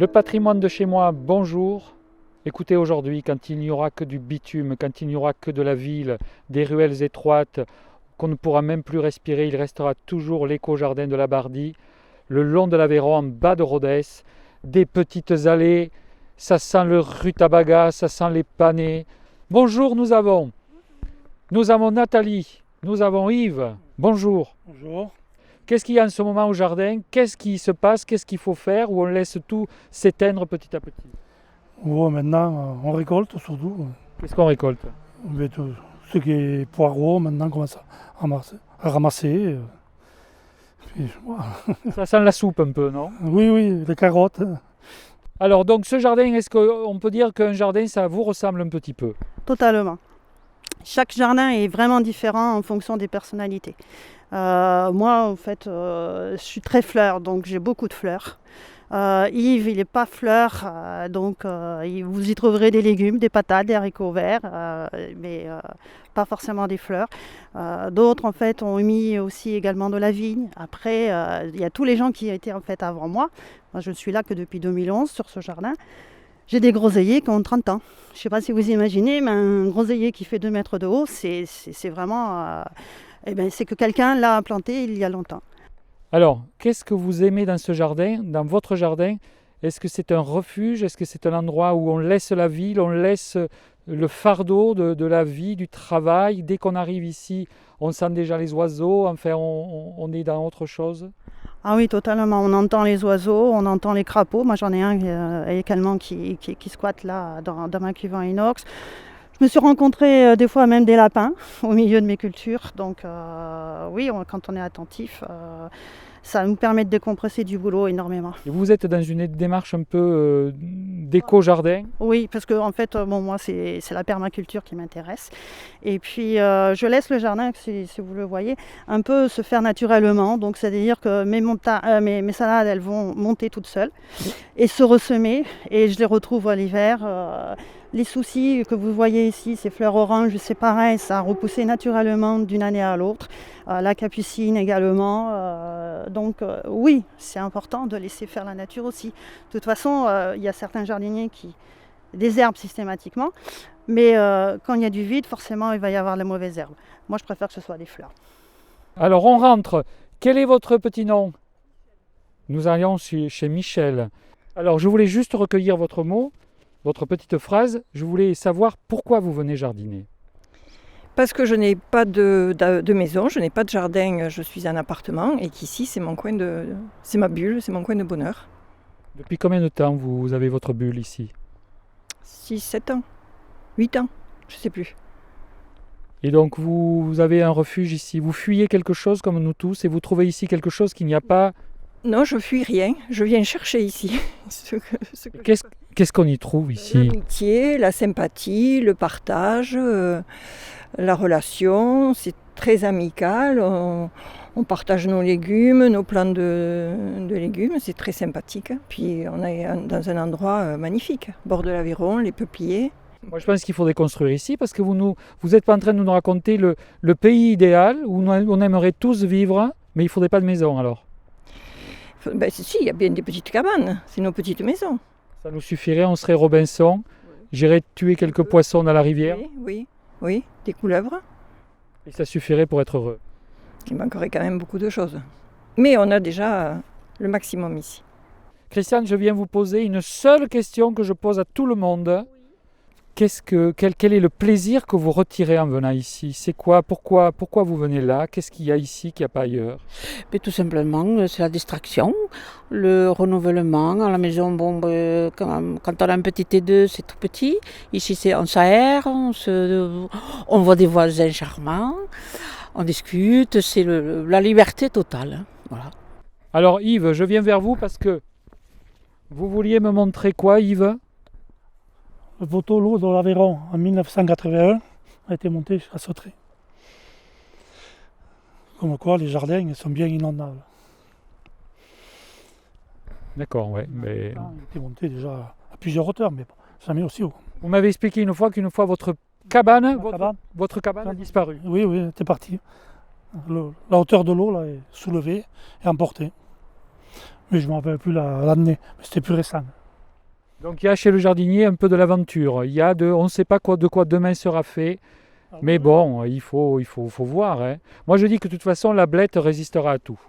Le patrimoine de chez moi, bonjour. Écoutez, aujourd'hui, quand il n'y aura que du bitume, quand il n'y aura que de la ville, des ruelles étroites, qu'on ne pourra même plus respirer, il restera toujours l'éco-jardin de la Bardie, le long de l'Aveyron, en bas de Rodez, des petites allées, ça sent le rutabaga, ça sent les panais. Bonjour, nous avons Nathalie, nous avons Yves. Bonjour. Bonjour. Qu'est-ce qu'il y a en ce moment au jardin? Qu'est-ce qui se passe? Qu'est-ce qu'il faut faire? Ou on laisse tout s'éteindre petit à petit? Bon, maintenant, on récolte surtout. Qu'est-ce qu'on récolte? Mais tout ce qui est poireaux, maintenant, on commence à ramasser. Puis, voilà. Ça sent la soupe un peu, non? Oui, les carottes. Alors, donc ce jardin, est-ce qu'on peut dire qu'un jardin, ça vous ressemble un petit peu? Totalement. Chaque jardin est vraiment différent en fonction des personnalités. Moi, en fait, je suis très fleur, donc j'ai beaucoup de fleurs. Yves, il n'est pas fleur, donc vous y trouverez des légumes, des patates, des haricots verts, mais pas forcément des fleurs. D'autres, en fait, ont mis aussi également de la vigne. Après, il y a tous les gens qui étaient en fait avant moi. Moi, je ne suis là que depuis 2011 sur ce jardin. J'ai des groseilliers qui ont 30 ans. Je ne sais pas si vous imaginez, mais un groseillier qui fait 2 mètres de haut, c'est vraiment... c'est que quelqu'un l'a planté il y a longtemps. Alors, qu'est-ce que vous aimez dans ce jardin, dans votre jardin? Est-ce que c'est un refuge? Est-ce que c'est un endroit où on laisse la ville, on laisse le fardeau de la vie, du travail? Dès qu'on arrive ici, on sent déjà les oiseaux, enfin on est dans autre chose? Ah oui, totalement. On entend les oiseaux, on entend les crapauds. Moi, j'en ai un également qui squatte là dans ma cuve en inox. Je me suis rencontrée des fois même des lapins au milieu de mes cultures. Donc oui, quand on est attentif, ça nous permet de décompresser du boulot énormément. Et vous êtes dans une démarche un peu d'éco-jardin? Oui, parce que en fait, moi, c'est la permaculture qui m'intéresse. Et puis, je laisse le jardin, si vous le voyez, un peu se faire naturellement. Donc, c'est-à-dire que mes salades, elles vont monter toutes seules et se ressemer. Et je les retrouve à l'hiver. Les soucis que vous voyez ici, ces fleurs oranges, c'est pareil, ça a repoussé naturellement d'une année à l'autre. La capucine également. Donc oui, c'est important de laisser faire la nature aussi. De toute façon, il y a certains jardiniers qui désherbent systématiquement, mais quand il y a du vide, forcément, il va y avoir de la mauvaise herbe. Moi, je préfère que ce soit des fleurs. Alors on rentre. Quel est votre petit nom? Nous allions chez Michel. Alors je voulais juste recueillir votre mot, votre petite phrase. Je voulais savoir pourquoi vous venez jardiner. Parce que je n'ai pas de maison, je n'ai pas de jardin, je suis un appartement et qu'ici c'est c'est ma bulle, c'est mon coin de bonheur. Depuis combien de temps vous avez votre bulle ici? 6, 7 ans, 8 ans, je ne sais plus. Et donc vous avez un refuge ici. Vous fuyez quelque chose comme nous tous et vous trouvez ici quelque chose qu'il n'y a pas. Non, je fuis rien, je viens chercher ici. Qu'est-ce qu'on y trouve ici? L'amitié, la sympathie, le partage, la relation, c'est très amical. On partage nos légumes, nos plants de légumes, c'est très sympathique. Puis on est dans un endroit magnifique, bord de l'Aveyron, les peupliers. Moi je pense qu'il faudrait construire ici parce que vous n'êtes pas en train de nous raconter le pays idéal où on aimerait tous vivre, mais il ne faudrait pas de maison alors. Si, il y a bien des petites cabanes, c'est nos petites maisons. Ça nous suffirait, on serait Robinson. J'irais tuer quelques poissons dans la rivière. Oui, des couleuvres. Et ça suffirait pour être heureux. Il manquerait quand même beaucoup de choses. Mais on a déjà le maximum ici. Christiane, je viens vous poser une seule question que je pose à tout le monde. Quel est le plaisir que vous retirez en venant ici? C'est quoi? Pourquoi vous venez là? Qu'est-ce qu'il y a ici qu'il n'y a pas ailleurs? Mais tout simplement, c'est la distraction, le renouvellement. À la maison, quand on a un petit T2, c'est tout petit. Ici, on s'aère, on voit des voisins charmants, on discute, c'est la liberté totale. Voilà. Alors Yves, je viens vers vous parce que vous vouliez me montrer quoi, Yves? Le poteau l'eau de l'Aveyron en 1981 a été monté à Sauterets. Comme quoi, les jardins ils sont bien inondables. D'accord, ouais. Il a été monté déjà à plusieurs hauteurs, mais jamais aussi haut. Vous m'avez expliqué une fois votre cabane a disparu. Oui, elle était partie. La hauteur de l'eau là, est soulevée et emportée. Mais je ne me rappelle plus l'année, mais c'était plus récent. Donc il y a chez le jardinier un peu de l'aventure. Il y a on ne sait pas de quoi demain sera fait. Mais bon, il faut voir. Hein. Moi je dis que de toute façon la blette résistera à tout.